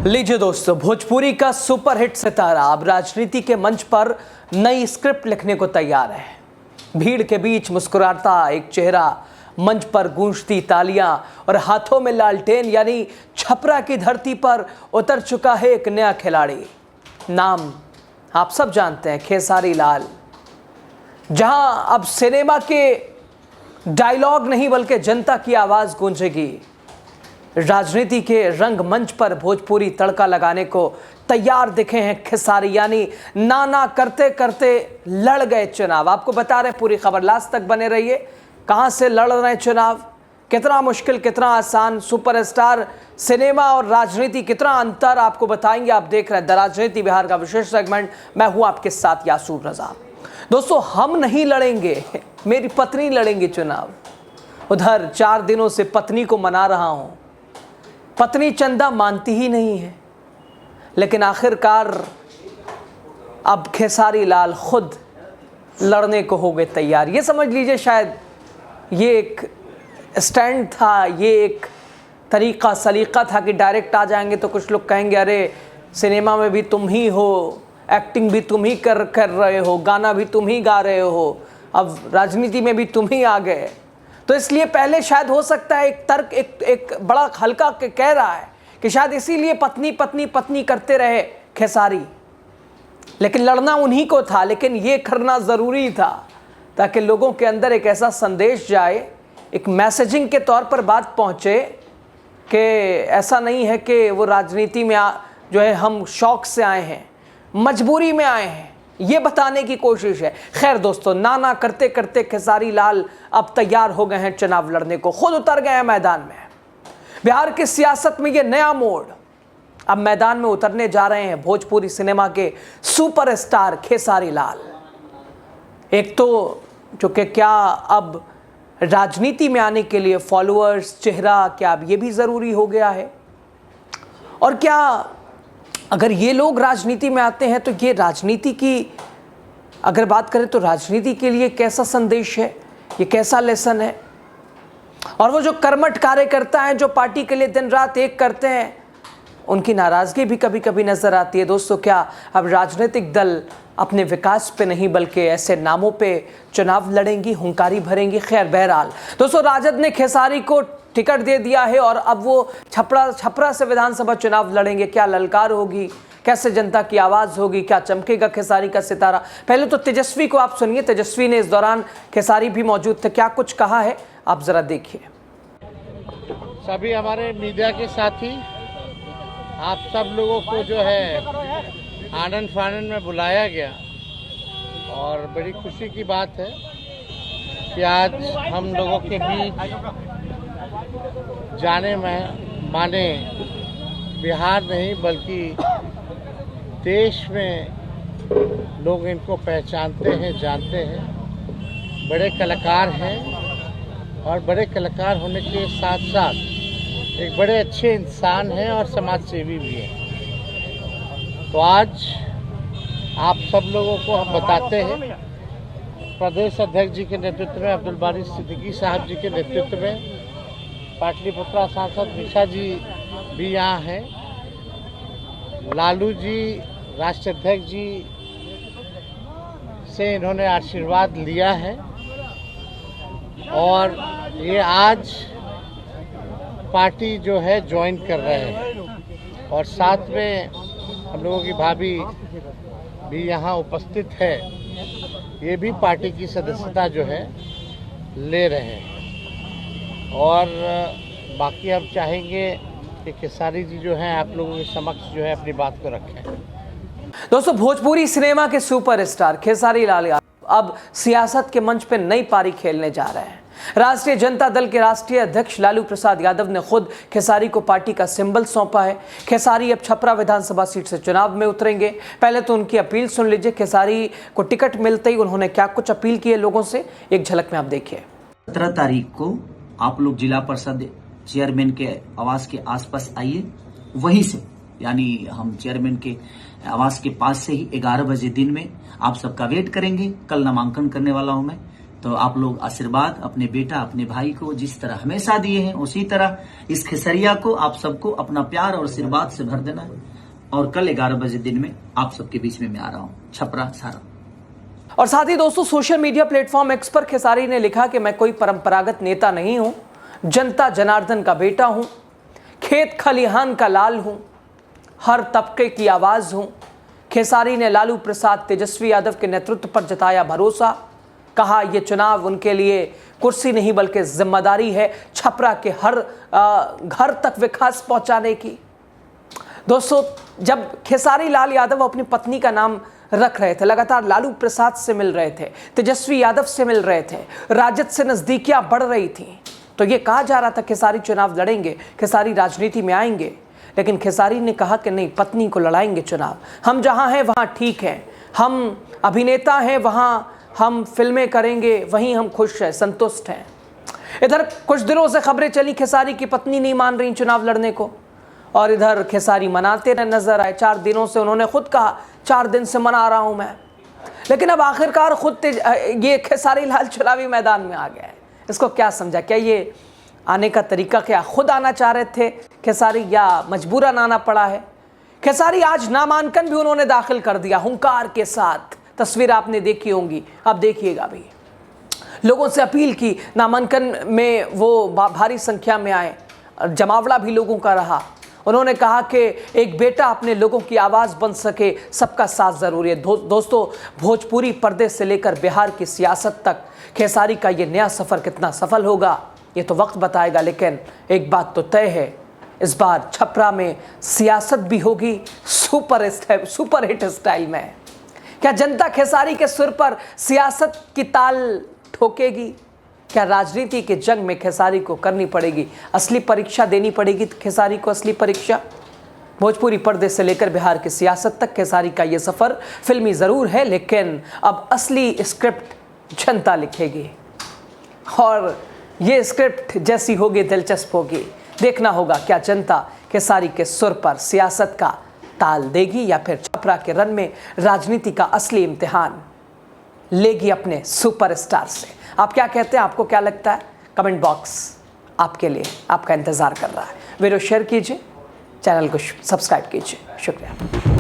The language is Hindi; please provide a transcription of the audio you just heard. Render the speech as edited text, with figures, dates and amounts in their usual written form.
लीजिए दोस्तों, भोजपुरी का सुपरहिट सितारा अब राजनीति के मंच पर नई स्क्रिप्ट लिखने को तैयार है। भीड़ के बीच मुस्कुराता एक चेहरा, मंच पर गूंजती तालियां और हाथों में लालटेन, यानी छपरा की धरती पर उतर चुका है एक नया खिलाड़ी। नाम आप सब जानते हैं, खेसारी लाल। जहां अब सिनेमा के डायलॉग नहीं बल्कि जनता की आवाज गूंजेगी। राजनीति के रंगमंच पर भोजपुरी तड़का लगाने को तैयार दिखे हैं खेसारी, यानी नाना करते करते लड़ गए चुनाव। आपको बता रहे पूरी खबर, लास्ट तक बने रहिए। कहां से लड़ रहे हैं चुनाव, कितना मुश्किल कितना आसान, सुपरस्टार सिनेमा और राजनीति कितना अंतर, आपको बताएंगे। आप देख रहे हैं द राजनीति बिहार का विशेष सेगमेंट। मैं हूं आपके साथ यासूर रजा। दोस्तों, हम नहीं लड़ेंगे, मेरी पत्नी लड़ेंगी चुनाव। उधर 4 दिनों से पत्नी को मना रहा हूं, पत्नी चंदा मानती ही नहीं है। लेकिन आखिरकार अब खेसारी लाल खुद लड़ने को हो गए तैयार। ये समझ लीजिए शायद ये एक स्टैंड था, ये एक तरीका सलीका था कि डायरेक्ट आ जाएंगे तो कुछ लोग कहेंगे अरे सिनेमा में भी तुम ही हो, एक्टिंग भी तुम ही कर रहे हो, गाना भी तुम ही गा रहे हो, अब राजनीति में भी तुम ही आ गए। तो इसलिए पहले शायद हो सकता है एक तर्क एक बड़ा हल्का कह रहा है कि शायद इसीलिए पत्नी पत्नी पत्नी करते रहे खेसारी। लेकिन लड़ना उन्हीं को था, लेकिन ये करना ज़रूरी था ताकि लोगों के अंदर एक ऐसा संदेश जाए, एक मैसेजिंग के तौर पर बात पहुँचे कि ऐसा नहीं है कि वो राजनीति में जो है हम शौक से आए हैं, मजबूरी में आए हैं, ये बताने की कोशिश है। खैर दोस्तों, नाना करते करते खेसारी लाल अब तैयार हो गए हैं चुनाव लड़ने को, खुद उतर गए हैं मैदान में। बिहार की सियासत में ये नया मोड़, अब मैदान में उतरने जा रहे हैं भोजपुरी सिनेमा के सुपरस्टार खेसारी लाल। एक तो जो कि क्या अब राजनीति में आने के लिए फॉलोअर्स, चेहरा, क्या अब ये भी ज़रूरी हो गया है? और क्या अगर ये लोग राजनीति में आते हैं तो ये राजनीति की अगर बात करें तो राजनीति के लिए कैसा संदेश है, ये कैसा लेसन है? और वो जो कर्मठ कार्यकर्ता हैं जो पार्टी के लिए दिन रात एक करते हैं, उनकी नाराज़गी भी कभी कभी नज़र आती है। दोस्तों, क्या अब राजनीतिक दल अपने विकास पे नहीं बल्कि ऐसे नामों पे चुनाव लड़ेंगी, हुंकारी भरेंगी? खैर बहरहाल दोस्तों, राजद ने खेसारी को टिकट दे दिया है और अब वो छपरा से विधानसभा चुनाव लड़ेंगे। क्या ललकार होगी, कैसे जनता की आवाज़ होगी, क्या चमकेगा खेसारी का सितारा? पहले तो तेजस्वी को आप सुनिए, तेजस्वी ने इस दौरान, खेसारी भी मौजूद थे, क्या कुछ कहा है आप ज़रा देखिए। सभी हमारे मीडिया के साथी, आप सब लोगों को जो है आनंद फानंद में बुलाया गया और बड़ी खुशी की बात है कि आज हम लोगों के बीच जाने में माने बिहार नहीं बल्कि देश में लोग इनको पहचानते हैं, जानते हैं। बड़े कलाकार हैं और बड़े कलाकार होने के साथ साथ एक बड़े अच्छे इंसान हैं और समाज सेवी भी हैं। तो आज आप सब लोगों को हम बताते हैं, प्रदेश अध्यक्ष जी के नेतृत्व में, अब्दुल बारी सिद्दीकी साहब जी के नेतृत्व में पाटलिपुत्रा सांसद निशा जी भी यहाँ हैं, लालू जी राष्ट्रीय अध्यक्ष जी से इन्होंने आशीर्वाद लिया है और ये आज पार्टी जो है ज्वाइन कर रहे हैं और साथ में हम लोगों की भाभी भी यहाँ उपस्थित है, ये भी पार्टी की सदस्यता जो है ले रहे हैं। और बाकी हम चाहेंगे कि खेसारी जी जो हैं आप लोगों के समक्ष जो है अपनी बात को रखें। दोस्तों, भोजपुरी सिनेमा के सुपरस्टार खेसारी लाल अब सियासत के मंच पर नई पारी खेलने जा रहे हैं। राष्ट्रीय जनता दल के राष्ट्रीय अध्यक्ष लालू प्रसाद यादव ने खुद खेसारी को पार्टी का सिंबल सौंपा है। खेसारी अब छपरा विधानसभा सीट से चुनाव में उतरेंगे। पहले तो उनकी अपील सुन लीजिए। खेसारी को टिकट मिलते ही उन्होंने क्या कुछ अपील की है लोगों से, एक झलक में आप देखिए। 17 तारीख को आप लोग जिला परिषद चेयरमैन के आवास के आसपास आइए, वहीं से यानी हम चेयरमैन के आवास के पास से ही 11 बजे दिन में आप सबका वेट करेंगे। कल नामांकन करने वाला हूं मैं। तो आप लोग आशीर्वाद अपने बेटा अपने भाई को जिस तरह हमेशा दिए हैं उसी तरह इस खेसरिया को आप सबको अपना प्यार और आशीर्वाद से भर देना है। और कल 11 बजे दिन में आप सबके बीच में मैं आ रहा हूँ, छपरा सारा। और साथ ही दोस्तों, सोशल मीडिया प्लेटफॉर्म एक्स पर खेसारी ने लिखा कि मैं कोई परंपरागत नेता नहीं हूं, जनता जनार्दन का बेटा हूं, खेत खलिहान का लाल हूं, हर तबके की आवाज हूं। खेसारी ने लालू प्रसाद तेजस्वी यादव के नेतृत्व पर जताया भरोसा, कहा यह चुनाव उनके लिए कुर्सी नहीं बल्कि जिम्मेदारी है छपरा के हर घर तक विकास पहुंचाने की। दोस्तों, जब खेसारी लाल यादव अपनी पत्नी का नाम रख रहे थे, लगातार लालू प्रसाद से मिल रहे थे, तेजस्वी यादव से मिल रहे थे, राजद से नजदीकियां बढ़ रही थी, तो ये कहा जा रहा था खेसारी चुनाव लड़ेंगे, खेसारी राजनीति में आएंगे। लेकिन खेसारी ने कहा कि नहीं, पत्नी को लड़ाएंगे चुनाव, हम जहां हैं वहां ठीक हैं, हम अभिनेता हैं, वहां हम फिल्में करेंगे, वहीं हम खुश हैं, संतुष्ट हैं। इधर कुछ दिनों से खबरें चली खेसारी की पत्नी नहीं मान रही चुनाव लड़ने को, और इधर खेसारी मनाते नजर आए। 4 दिनों से उन्होंने खुद कहा 4 दिन से मना रहा हूं मैं, लेकिन अब आखिरकार खुद ये खेसारी लाल चुनावी मैदान में आ गया है। इसको क्या समझा? क्या ये आने का तरीका क्या खुद आना चाह रहे थे खेसारी, या मजबूरन आना पड़ा है? खेसारी आज नामांकन भी उन्होंने दाखिल कर दिया हुंकार के साथ। तस्वीर आपने देखी होंगी, आप देखिएगा भी। लोगों से अपील की नामांकन में वो भारी संख्या में आए, जमावड़ा भी लोगों का रहा। उन्होंने कहा कि एक बेटा अपने लोगों की आवाज़ बन सके, सबका साथ ज़रूरी है। दोस्तों, भोजपुरी पर्दे से लेकर बिहार की सियासत तक खेसारी का ये नया सफ़र कितना सफल होगा ये तो वक्त बताएगा। लेकिन एक बात तो तय है, इस बार छपरा में सियासत भी होगी सुपर हिट स्टाइल में। क्या जनता खेसारी के सुर पर सियासत की ताल ठोकेगी? क्या राजनीति के जंग में खेसारी को करनी पड़ेगी असली परीक्षा, देनी पड़ेगी खेसारी को असली परीक्षा? भोजपुरी पर्दे से लेकर बिहार की सियासत तक खेसारी का ये सफ़र फिल्मी ज़रूर है, लेकिन अब असली स्क्रिप्ट जनता लिखेगी, और ये स्क्रिप्ट जैसी होगी दिलचस्प होगी। देखना होगा क्या जनता खेसारी के सुर पर सियासत का ताल देगी, या फिर छपरा के रन में राजनीति का असली इम्तिहान लेगी अपने सुपरस्टार से। आप क्या कहते हैं? आपको क्या लगता है? कमेंट बॉक्स आपके लिए, आपका इंतज़ार कर रहा है। वीडियो शेयर कीजिए, चैनल को सब्सक्राइब कीजिए। शुक्रिया।